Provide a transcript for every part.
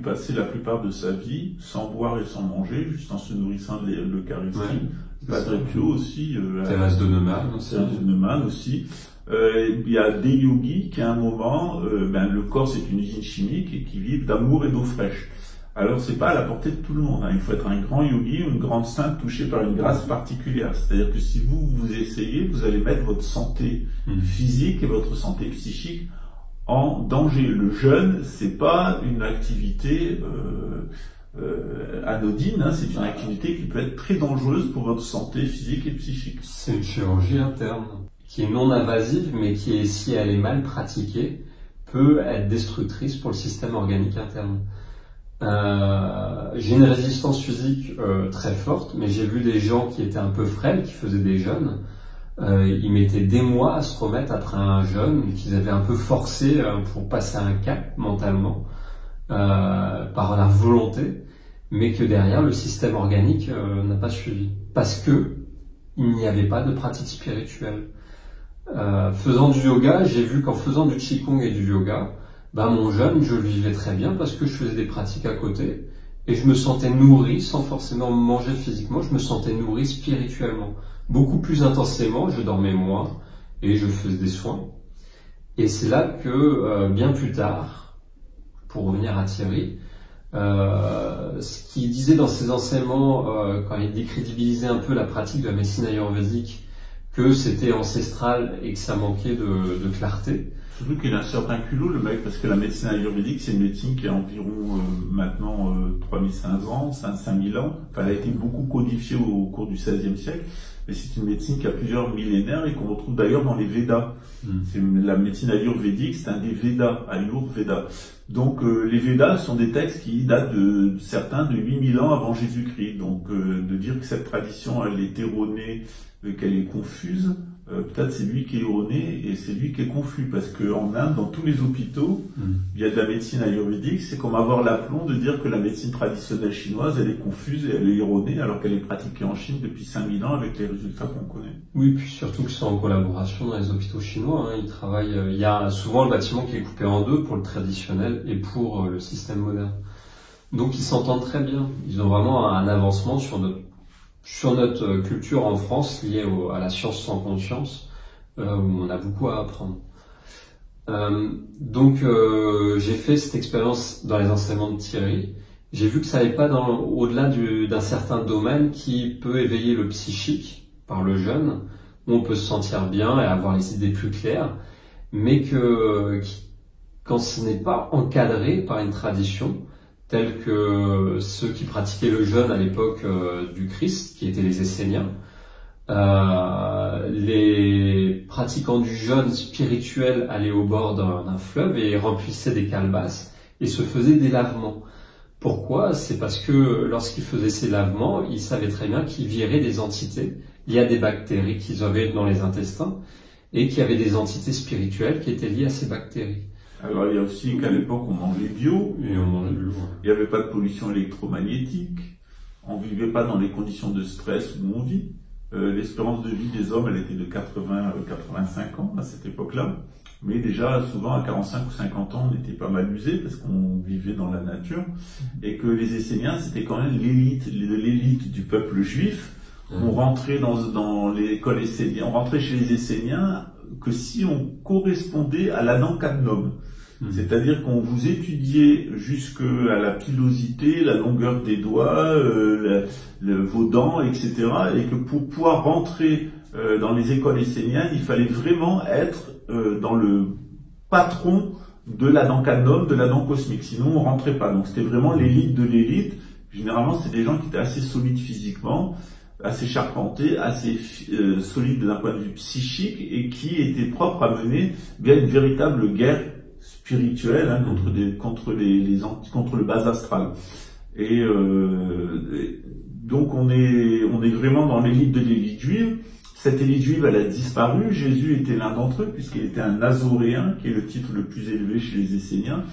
passer la plupart de sa vie sans boire et sans manger, juste en se nourrissant de l'Eucharistie. Padre Pio aussi. Thérèse de Neumann aussi. Il y a des yogis qui à un moment, le corps c'est une usine chimique et qui vivent d'amour et d'eau fraîche. Alors c'est pas à la portée de tout le monde, hein. Il faut être un grand yogi ou une grande sainte touchée par une grâce particulière. C'est-à-dire que si vous essayez, vous allez mettre votre santé physique et votre santé psychique en danger. Le jeûne, c'est pas une activité anodine, hein. C'est une activité qui peut être très dangereuse pour votre santé physique et psychique. C'est une chirurgie interne qui est non invasive, mais qui, si elle est mal pratiquée, peut être destructrice pour le système organique interne. J'ai une résistance physique très forte, mais j'ai vu des gens qui étaient un peu frêles, qui faisaient des jeûnes. Ils mettaient des mois à se remettre après un jeûne qu'ils avaient un peu forcé pour passer un cap mentalement par la volonté, mais que derrière le système organique n'a pas suivi parce que il n'y avait pas de pratique spirituelle. Faisant du yoga, j'ai vu qu'en faisant du qigong et du yoga, mon jeûne, je le vivais très bien parce que je faisais des pratiques à côté et je me sentais nourri sans forcément manger physiquement, je me sentais nourri spirituellement. Beaucoup plus intensément, je dormais moins et je faisais des soins. Et c'est là que, bien plus tard, pour revenir à Thierry, ce qu'il disait dans ses enseignements, quand il décrédibilisait un peu la pratique de la médecine ayurvédique, que c'était ancestral et que ça manquait de clarté. Surtout qu'il a un certain culot, le mec, parce que la médecine ayurvédique, c'est une médecine qui a environ maintenant 3500 ans, 5000 ans. Enfin, elle a été beaucoup codifiée au cours du XVIe siècle, mais c'est une médecine qui a plusieurs millénaires et qu'on retrouve d'ailleurs dans les Védas. La médecine ayurvédique, c'est un des Védas, Ayurveda. Donc les Védas sont des textes qui datent de certains de 8000 ans avant Jésus-Christ. Donc de dire que cette tradition, elle est erronée, qu'elle est confuse, peut-être c'est lui qui est erroné et c'est lui qui est confus, parce qu'en Inde, dans tous les hôpitaux, il y a de la médecine ayurvédique. C'est comme avoir l'aplomb de dire que la médecine traditionnelle chinoise, elle est confuse et elle est erronée, alors qu'elle est pratiquée en Chine depuis 5000 ans avec les résultats qu'on connaît. Oui, puis surtout que c'est en collaboration dans les hôpitaux chinois, hein. Ils travaillent, il y a souvent le bâtiment qui est coupé en deux pour le traditionnel et pour le système moderne. Donc ils s'entendent très bien. Ils ont vraiment un avancement sur notre culture en France liée à la science sans conscience, où on a beaucoup à apprendre. Donc j'ai fait cette expérience dans les enseignements de Thierry. J'ai vu que ça n'allait pas au-delà d'un certain domaine qui peut éveiller le psychique par le jeûne, où on peut se sentir bien et avoir les idées plus claires, mais quand ce n'est pas encadré par une tradition, tels que ceux qui pratiquaient le jeûne à l'époque du Christ, qui étaient les Esséniens. Les pratiquants du jeûne spirituel allaient au bord d'un fleuve et remplissaient des calebasses et se faisaient des lavements. Pourquoi ? C'est parce que lorsqu'ils faisaient ces lavements, ils savaient très bien qu'ils viraient des entités. Il y a des bactéries qu'ils avaient dans les intestins et qu'il y avait des entités spirituelles qui étaient liées à ces bactéries. Alors il y a aussi qu'à l'époque on mangeait bio, et on mangeait bio. Il n'y avait pas de pollution électromagnétique, on ne vivait pas dans les conditions de stress où on vit. L'espérance de vie des hommes, elle était de 80-85 ans à cette époque-là, mais déjà souvent à 45 ou 50 ans on était pas mal usé parce qu'on vivait dans la nature et que les Esséniens c'était quand même l'élite du peuple juif. On rentrait dans l'école essénienne, on rentrait chez les Esséniens que si on correspondait à l'Adam Cadnum. C'est-à-dire qu'on vous étudiait jusque à la pilosité, la longueur des doigts, vos dents, etc. Et que pour pouvoir rentrer dans les écoles esséniennes, il fallait vraiment être dans le patron de l'Adam Cadnum, de l'Adam cosmique. Sinon, on rentrait pas. Donc c'était vraiment l'élite de l'élite. Généralement, c'était des gens qui étaient assez solides physiquement, assez charpentés, assez solides d'un point de vue psychique et qui étaient propres à mener bien une véritable guerre spirituelle contre le bas astral. Et donc on est vraiment dans l'élite de l'élite juive. Cette élite juive, elle a disparu. Jésus était l'un d'entre eux puisqu'il était un nazoréen, qui est le titre le plus élevé chez les Esséniens.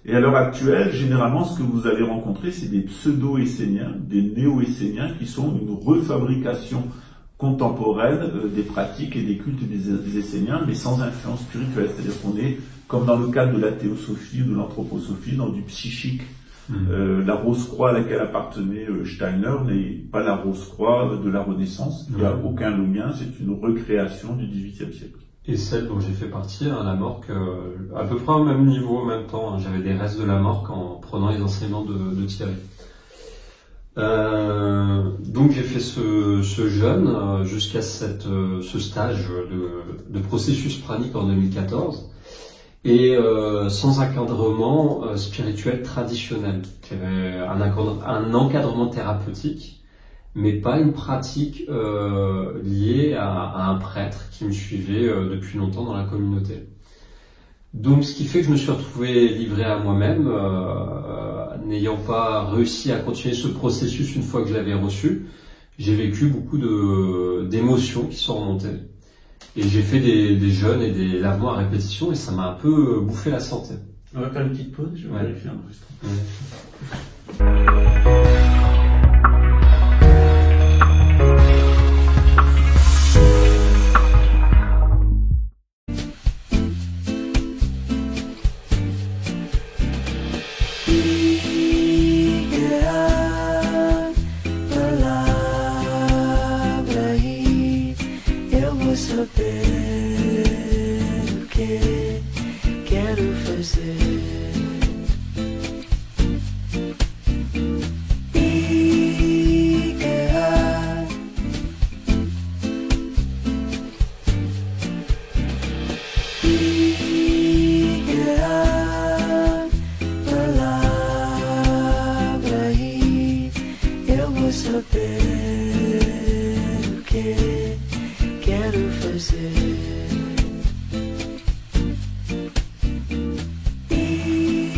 Et à l'heure actuelle, généralement, ce que vous allez rencontrer, c'est des pseudo-Esséniens, des néo-Esséniens qui sont une refabrication contemporaine des pratiques et des cultes des Esséniens, mais sans influence spirituelle. C'est-à-dire qu'on est, comme dans le cadre de la théosophie ou de l'anthroposophie, dans du psychique La Rose-Croix à laquelle appartenait Steiner n'est pas la Rose-Croix de la Renaissance. Il n'y a aucun lien, c'est une recréation du XVIIIe siècle. Et celle dont j'ai fait partie, la Morque, à peu près au même niveau, en même temps. J'avais des restes de la Morque en prenant les enseignements de Thierry. Donc j'ai fait ce jeûne jusqu'à ce stage de processus pranique en 2014 et sans encadrement spirituel traditionnel. J'avais un encadrement thérapeutique, mais pas une pratique liée à un prêtre qui me suivait depuis longtemps dans la communauté. Donc, ce qui fait que je me suis retrouvé livré à moi-même, n'ayant pas réussi à continuer ce processus une fois que je l'avais reçu. J'ai vécu beaucoup d'émotions qui sont remontées. Et j'ai fait des jeûnes et des lavements à répétition et ça m'a un peu bouffé la santé. On va faire une petite pause, je vais vérifier un peu.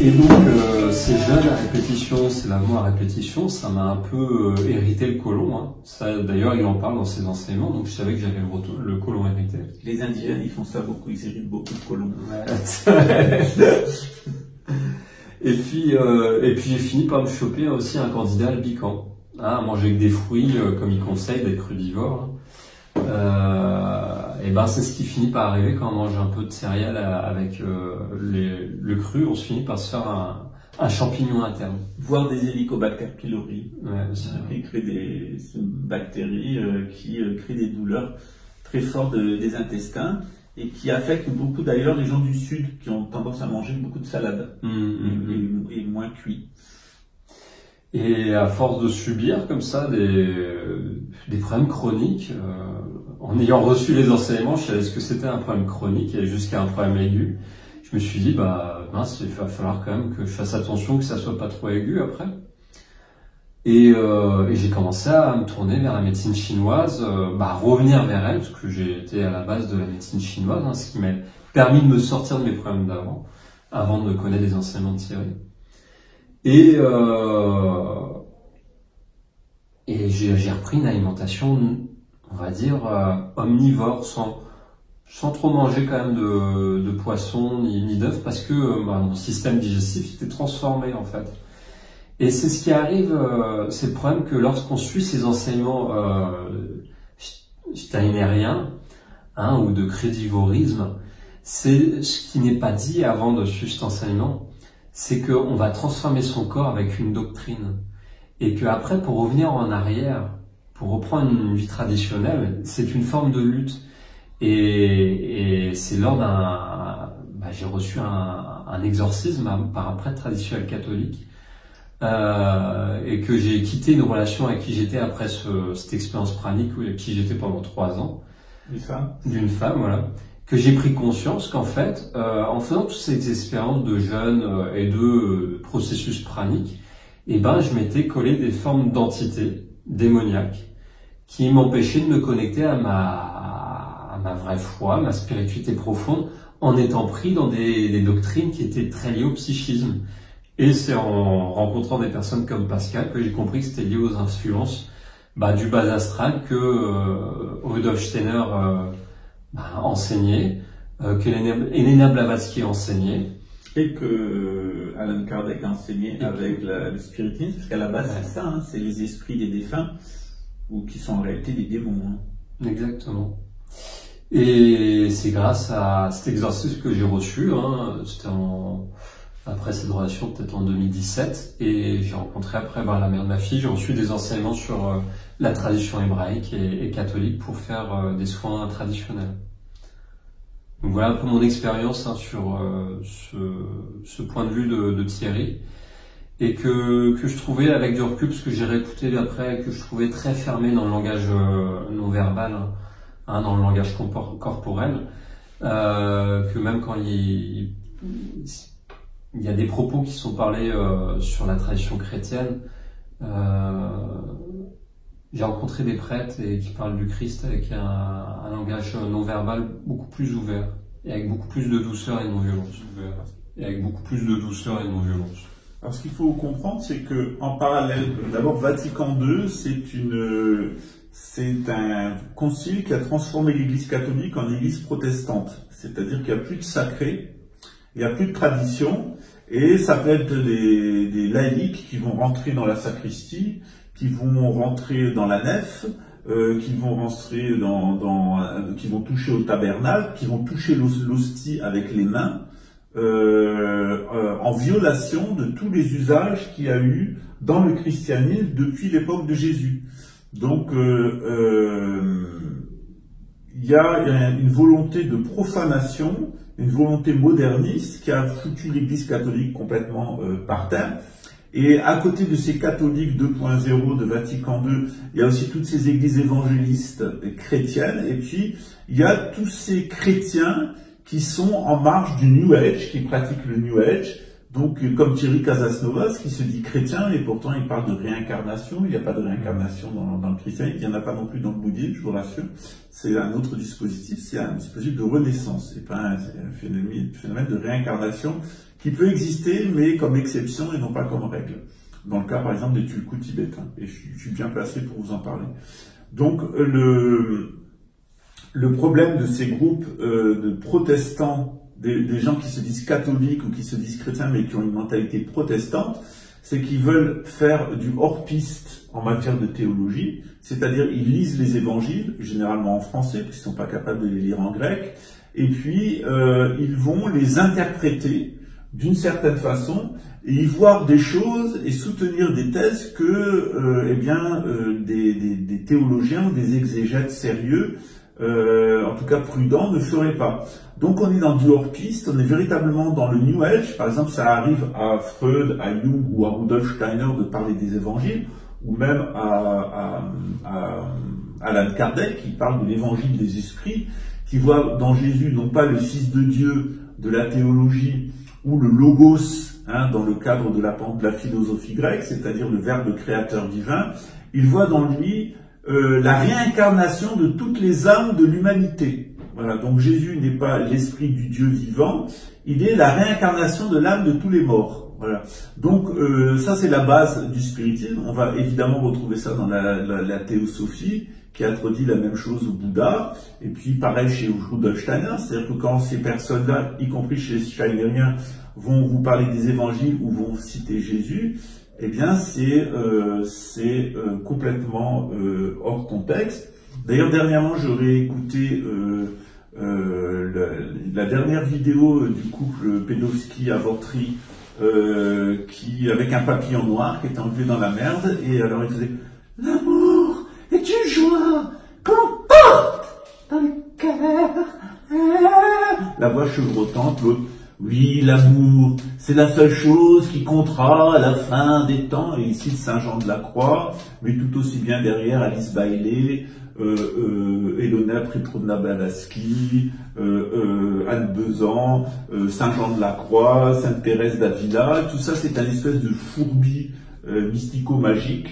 Et donc, ces jeûnes à répétition, ces lavements à répétition, ça m'a un peu hérité le côlon. Hein. Ça, d'ailleurs, il en parle dans ses enseignements, donc je savais que j'avais le côlon hérité. Les indigènes, ils font ça beaucoup, ils héritent beaucoup de côlons. Ouais. Et puis j'ai fini par me choper aussi un candidat albican. À manger que des fruits, comme il conseille, d'être crudivore. Et ben c'est ce qui finit par arriver quand on mange un peu de céréales avec le cru, on se finit par se faire un champignon interne. Voire des Helicobacter pylori, qui crée c'est une bactérie qui crée des douleurs très fortes des intestins et qui affecte beaucoup d'ailleurs les gens du sud qui ont tendance à manger beaucoup de salade et moins cuit. Et à force de subir comme ça des problèmes chroniques, en ayant reçu les enseignements, je savais ce que c'était un problème chronique et jusqu'à un problème aigu. Je me suis dit, mince, il va falloir quand même que je fasse attention que ça soit pas trop aigu après. Et j'ai commencé à me tourner vers la médecine chinoise, revenir vers elle, parce que j'ai été à la base de la médecine chinoise, ce qui m'a permis de me sortir de mes problèmes d'avant, avant de connaître les enseignements de Thierry. Et j'ai repris une alimentation, on va dire, omnivore, sans trop manger quand même de poisson ni d'œufs, parce que mon système digestif était transformé en fait. Et c'est ce qui arrive, c'est le problème que lorsqu'on suit ces enseignements steinériens ou de crédivorisme, c'est ce qui n'est pas dit avant de suivre cet enseignement, c'est qu'on va transformer son corps avec une doctrine. Et qu'après, pour revenir en arrière, pour reprendre une vie traditionnelle, c'est une forme de lutte. Et c'est lors j'ai reçu un exorcisme par un prêtre traditionnel catholique, et que j'ai quitté une relation avec qui j'étais après cette expérience pranique avec qui j'étais pendant 3 ans. D'une femme, voilà. Que j'ai pris conscience qu'en fait, en faisant toutes ces expériences de jeûne et de processus pranique, je m'étais collé des formes d'entités démoniaques qui m'empêchaient de me connecter à ma vraie foi, ma spiritualité profonde, en étant pris dans des doctrines qui étaient très liées au psychisme. Et c'est en rencontrant des personnes comme Pascal que j'ai compris que c'était lié aux influences du bas astral que Rudolf Steiner enseignait, que Elena Blavatsky enseignait. Et que Allan Kardec a enseigné avec le spiritisme, parce qu'à la base c'est ça, c'est les esprits des défunts, ou qui sont en réalité des démons. Exactement. Et c'est grâce à cet exorcisme que j'ai reçu, c'était après cette relation, peut-être en 2017, et j'ai rencontré après la mère de ma fille. J'ai reçu des enseignements sur la tradition hébraïque et catholique pour faire des soins traditionnels. Donc voilà un peu mon expérience sur ce point de vue de Thierry, et que je trouvais avec du recul, parce que j'ai réécouté après, que je trouvais très fermé dans le langage non verbal, dans le langage corporel, que même quand il y a des propos qui sont parlés sur la tradition chrétienne, j'ai rencontré des prêtres qui parlent du Christ avec un langage non verbal beaucoup plus ouvert, et avec beaucoup plus de douceur et de non-violence. Alors, ce qu'il faut comprendre, c'est que en parallèle, d'abord Vatican II, c'est un concile qui a transformé l'Église catholique en Église protestante. C'est-à-dire qu'il n'y a plus de sacré, il n'y a plus de tradition, et ça peut être des laïcs qui vont rentrer dans la sacristie, qui vont rentrer dans la nef, qui vont rentrer qui vont toucher au tabernacle, qui vont toucher l'hostie avec les mains, en violation de tous les usages qu'il y a eu dans le christianisme depuis l'époque de Jésus. Donc, il y a une volonté de profanation, une volonté moderniste qui a foutu l'Église catholique complètement par terre. Et à côté de ces catholiques 2.0 de Vatican II, il y a aussi toutes ces églises évangélistes chrétiennes, et puis il y a tous ces chrétiens qui sont en marge du New Age, qui pratiquent le New Age, donc comme Thierry Casasnovas, qui se dit chrétien, et pourtant il parle de réincarnation. Il n'y a pas de réincarnation dans le christianisme, il n'y en a pas non plus dans le bouddhisme, je vous rassure. C'est un autre dispositif, c'est un dispositif de renaissance, et pas un phénomène de réincarnation qui peut exister, mais comme exception et non pas comme règle. Dans le cas, par exemple, des Tulkus tibétains. Et je suis bien placé pour vous en parler. Donc, le problème de ces groupes de protestants, des gens qui se disent catholiques ou qui se disent chrétiens, mais qui ont une mentalité protestante, c'est qu'ils veulent faire du hors-piste en matière de théologie, c'est-à-dire ils lisent les évangiles, généralement en français, parce qu'ils ne sont pas capables de les lire en grec, et puis ils vont les interpréter d'une certaine façon, et y voir des choses et soutenir des thèses que des théologiens ou des exégètes sérieux, en tout cas prudents, ne feraient pas. Donc on est dans du hors-piste, on est véritablement dans le New Age. Par exemple, ça arrive à Freud, à Jung ou à Rudolf Steiner de parler des évangiles, ou même à Alan Kardec qui parle de l'évangile des esprits, qui voit dans Jésus non pas le Fils de Dieu de la théologie, ou le logos, dans le cadre de la philosophie grecque, c'est-à-dire le verbe créateur divin. Il voit dans lui la réincarnation de toutes les âmes de l'humanité. Voilà, donc Jésus n'est pas l'esprit du Dieu vivant, il est la réincarnation de l'âme de tous les morts. Voilà. Donc ça c'est la base du spiritisme. On va évidemment retrouver ça dans la théosophie, qui introduit la même chose au Bouddha, et puis pareil chez Rudolf Steiner, c'est-à-dire que quand ces personnes-là, y compris chez les Steineriens, vont vous parler des évangiles ou vont citer Jésus, eh bien c'est complètement hors contexte. D'ailleurs, dernièrement, j'aurais écouté la dernière vidéo du couple Pedowski-Avortri, qui, avec un papillon noir, qui était enlevé dans la merde, et alors il faisait « L'amour est une joie qu'on porte dans le cœur. » La voix chevrotante, l'autre « Oui, l'amour, c'est la seule chose qui comptera à la fin des temps. » Et ici, Saint Jean de la Croix, mais tout aussi bien derrière Alice Bailey, Elona Petrovna Blavatsky, Anne Bezan, Saint Jean de la Croix, Sainte Thérèse d'Avila. Tout ça, c'est un espèce de fourbi mystico-magique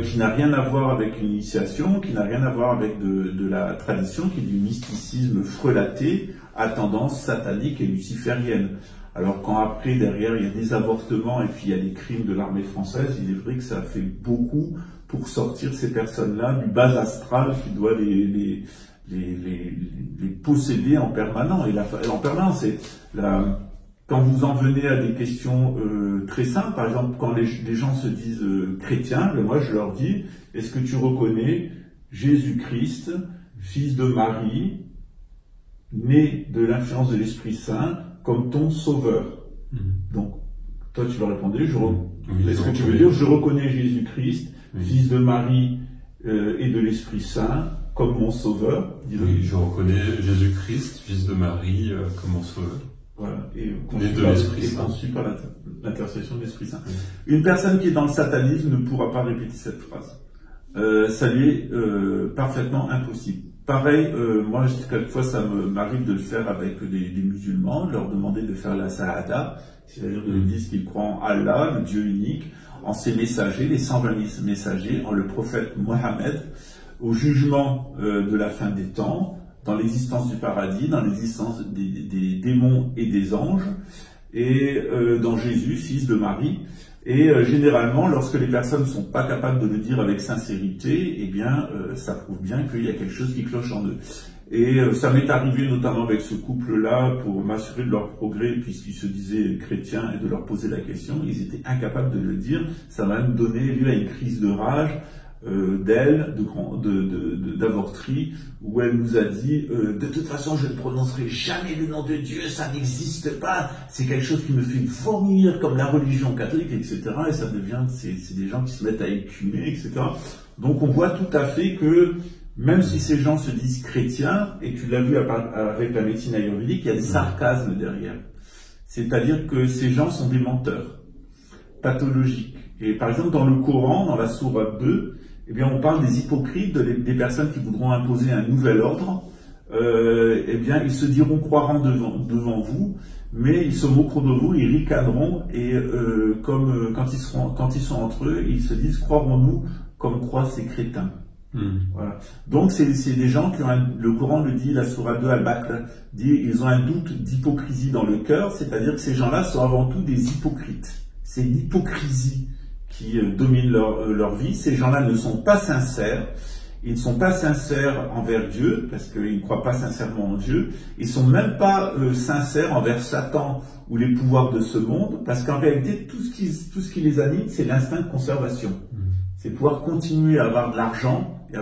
qui n'a rien à voir avec une initiation, qui n'a rien à voir avec de la tradition, qui est du mysticisme frelaté à tendance satanique et luciférienne. Alors quand après, derrière, il y a des avortements et puis il y a les crimes de l'armée française, il est vrai que ça a fait beaucoup pour sortir ces personnes-là du bas astral qui doit les posséder en permanence. En permanence, quand vous en venez à des questions très simples, par exemple, quand les gens se disent chrétiens, moi je leur dis, est-ce que tu reconnais Jésus-Christ, fils de Marie, né de l'influence de l'Esprit Saint, comme ton sauveur? Donc, toi, tu leur répondais, est-ce que tu veux dire, je reconnais Jésus-Christ, fils de Marie et de l'Esprit Saint, comme mon sauveur. Oui, je reconnais Jésus-Christ, fils de Marie, comme mon sauveur. Voilà, et conçu par l'intercession de l'Esprit Saint. Une personne qui est dans le satanisme ne pourra pas répéter cette phrase. Ça lui est parfaitement impossible. Pareil, moi, quelquefois, ça m'arrive de le faire avec des musulmans, de leur demander de faire la Sahada, c'est-à-dire de dire qu'ils croient en Allah, le Dieu unique, en ses messagers, les 120 messagers, en le prophète Mohammed, au jugement de la fin des temps, dans l'existence du paradis, dans l'existence des démons et des anges, et dans Jésus, fils de Marie. Et généralement, lorsque les personnes ne sont pas capables de le dire avec sincérité, eh bien, ça prouve bien qu'il y a quelque chose qui cloche en eux. Et ça m'est arrivé notamment avec ce couple-là pour m'assurer de leur progrès, puisqu'ils se disaient chrétiens, et de leur poser la question. Ils étaient incapables de le dire. Ça m'a même donné lieu à une crise de rage d'avorterie, où elle nous a dit de toute façon je ne prononcerai jamais le nom de Dieu, ça n'existe pas, c'est quelque chose qui me fait vomir comme la religion catholique, etc. Et ça devient, c'est des gens qui se mettent à écumer, etc. Donc on voit tout à fait que même si ces gens se disent chrétiens, et tu l'as vu avec la médecine ayurvédique, il y a des sarcasmes derrière. C'est-à-dire que ces gens sont des menteurs pathologiques. Et par exemple dans le Coran, dans la sourate 2, eh bien, on parle des hypocrites, des personnes qui voudront imposer un nouvel ordre. Eh bien, ils se diront croirant devant vous, mais ils se moqueront de vous, ils ricaneront, et comme quand ils sont entre eux, ils se disent croirons-nous comme croient ces crétins. Voilà. Donc, c'est des gens qui ont le Coran le dit, la sourate 2 Al-Baqarah dit, ils ont un doute d'hypocrisie dans le cœur, c'est-à-dire que ces gens-là sont avant tout des hypocrites. C'est l'hypocrisie qui dominent leur vie. Ces gens-là ne sont pas sincères. Ils ne sont pas sincères envers Dieu, parce qu'ils ne croient pas sincèrement en Dieu. Ils ne sont même pas sincères envers Satan ou les pouvoirs de ce monde, parce qu'en réalité, tout ce qui les anime, c'est l'instinct de conservation. C'est pouvoir continuer à avoir de l'argent et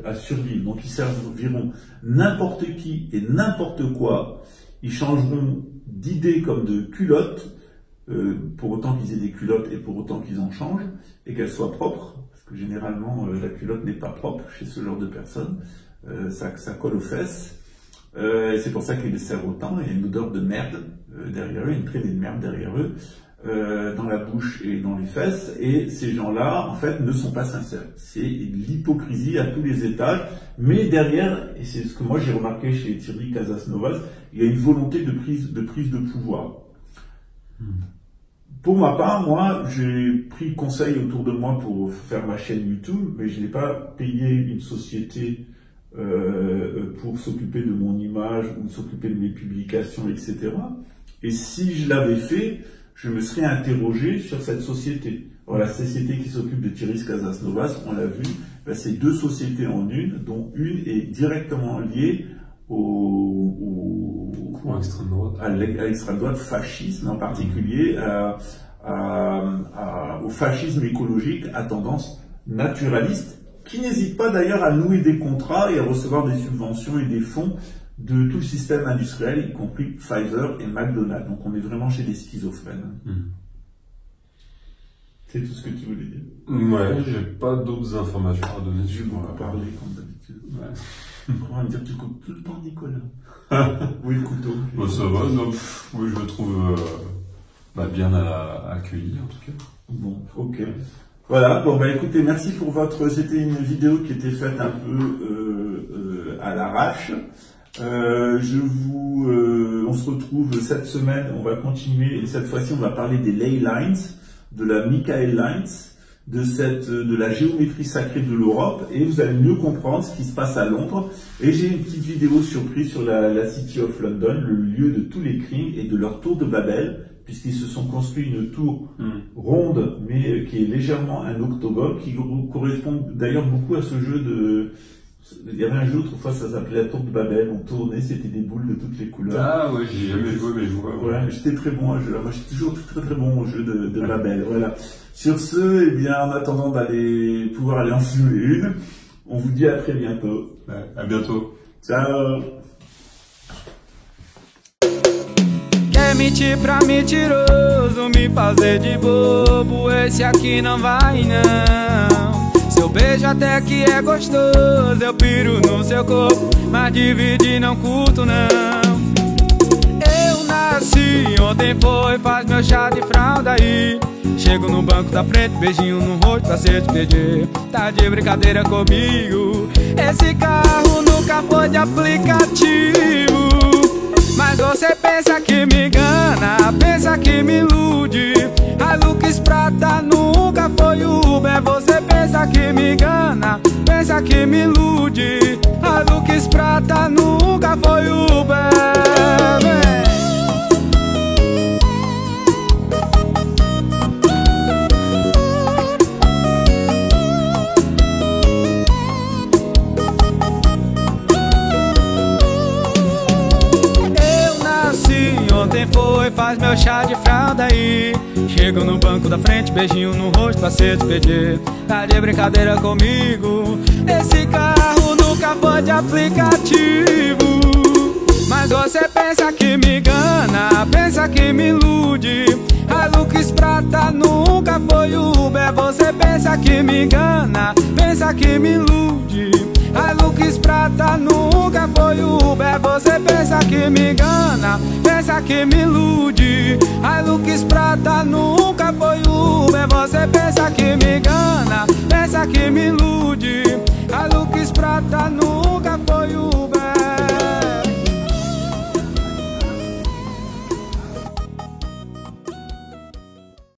à survivre. Donc ils serviront n'importe qui et n'importe quoi. Ils changeront d'idées comme de culottes, pour autant qu'ils aient des culottes et pour autant qu'ils en changent, et qu'elles soient propres, parce que généralement la culotte n'est pas propre chez ce genre de personnes, ça colle aux fesses, et c'est pour ça qu'ils les servent autant. Il y a une odeur de merde derrière eux, une traînée de merde derrière eux, dans la bouche et dans les fesses, et ces gens-là, en fait, ne sont pas sincères. C'est l'hypocrisie à tous les étages, mais derrière, et c'est ce que moi j'ai remarqué chez Thierry Casasnovas, il y a une volonté de prise de pouvoir. Pour ma part, moi, j'ai pris conseil autour de moi pour faire ma chaîne YouTube, mais je n'ai pas payé une société pour s'occuper de mon image ou s'occuper de mes publications, etc. Et si je l'avais fait, je me serais interrogé sur cette société. Alors, la société qui s'occupe de Thierry Casasnovas, on l'a vu, ben, c'est deux sociétés en une, dont une est directement liée à l'extrême droite, fascisme en particulier, au fascisme écologique à tendance naturaliste, qui n'hésite pas d'ailleurs à nouer des contrats et à recevoir des subventions et des fonds de tout le système industriel, y compris Pfizer et McDonald's. Donc on est vraiment chez des schizophrènes. C'est tout ce que tu voulais dire? Ouais, j'ai pas d'autres informations à donner. Je vais beaucoup parler comme d'habitude. Ouais. On va me dire, tu coupes tout le temps, Nicolas. Oui, le couteau. Bon, ça va, non. Oui, je me trouve bien accueilli, en tout cas. Bon, ok. Voilà, bon, bah écoutez, merci pour c'était une vidéo qui était faite un peu à l'arrache. On se retrouve cette semaine, on va continuer, et cette fois-ci, on va parler des ley lines, de la Michael Lines, de la géométrie sacrée de l'Europe, et vous allez mieux comprendre ce qui se passe à Londres. Et j'ai une petite vidéo surprise sur la City of London, le lieu de tous les crimes et de leur tour de Babel, puisqu'ils se sont construits une tour ronde, mais qui est légèrement un octogone, qui correspond d'ailleurs beaucoup à ce jeu de... Il y avait un jeu autrefois, ça s'appelait la tour de Babel, on tournait, c'était des boules de toutes les couleurs. Ah ouais, j'ai jamais joué, mais je vois. Ouais, j'étais très bon à ce jeu-là, moi j'étais toujours très très bon au jeu de Babel, voilà. Sur ce, eh bien, en attendant pouvoir aller en fumer une, on vous dit à très bientôt. Ouais, à bientôt. Ciao. mentir pra mentiroso, me fazer de bobo, esse aqui não vai não. Seu beijo até que é gostoso, eu piro no seu corpo, mas dividir não curto não. Eu nasci, ontem foi, faz meu chá de fralda aí. Chego no banco da frente, beijinho no rosto pra se despedir. Tá de brincadeira comigo, esse carro nunca foi de aplicativo. Mas você pensa que me engana, pensa que me ilude. Hilux prata nunca foi Uber. Você pensa que me engana, pensa que me ilude. Hilux prata nunca foi Uber. Ontem foi, faz meu chá de fralda aí. Chego no banco da frente, beijinho no rosto pra se despedir. Tá de brincadeira comigo, esse carro nunca foi de aplicativo. Mas você pensa que me engana, pensa que me ilude. Hilux prata nunca foi Uber. Você pensa que me engana, pensa que me ilude. Hilux prata nunca foi Uber. Você pensa que me engana, pensa que me ilude. Hilux prata nunca foi Uber. Você